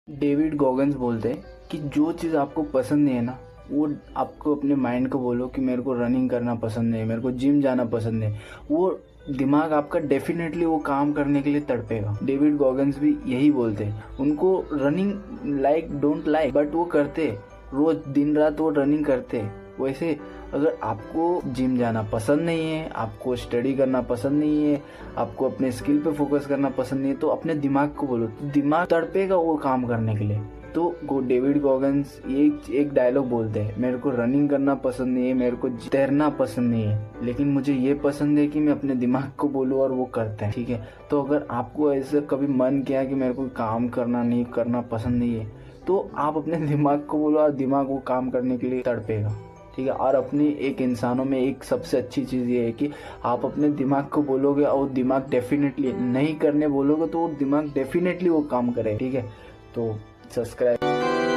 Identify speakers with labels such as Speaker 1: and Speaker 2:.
Speaker 1: David Goggins बोलते हैं कि जो चीज़ आपको पसंद नहीं है ना, वो आपको अपने माइंड को बोलो कि मेरे को रनिंग करना पसंद नहीं है, मेरे को जिम जाना पसंद है। वो दिमाग आपका डेफिनेटली वो काम करने के लिए तड़पेगा। डेविड गॉगन्स भी यही बोलते हैं। उनको running like don't like, but वो करते, रोज दिन रात वो रनिंग करते। वैसे अगर आपको जिम जाना पसंद नहीं है, आपको स्टडी करना पसंद नहीं है, आपको अपने स्किल पे फोकस करना पसंद नहीं है, तो अपने दिमाग को बोलो, तो दिमाग तड़पेगा वो काम करने के लिए। तो डेविड गॉगन्स एक डायलॉग बोलते हैं, मेरे को रनिंग करना पसंद नहीं है, मेरे को तैरना पसंद नहीं है, लेकिन मुझे ये पसंद है कि मैं अपने दिमाग को बोलूँ और वो करते हैं। ठीक है, तो अगर आपको ऐसे कभी मन किया कि मेरे को काम करना पसंद नहीं है, तो आप अपने दिमाग को बोलो और दिमाग वो काम करने के लिए तड़पेगा। ठीक है, और अपनी एक इंसानों में एक सबसे अच्छी चीज़ ये है कि आप अपने दिमाग को बोलोगे और दिमाग डेफिनेटली नहीं करने बोलोगे, तो वो दिमाग डेफिनेटली वो काम करे। ठीक है, तो सब्सक्राइब।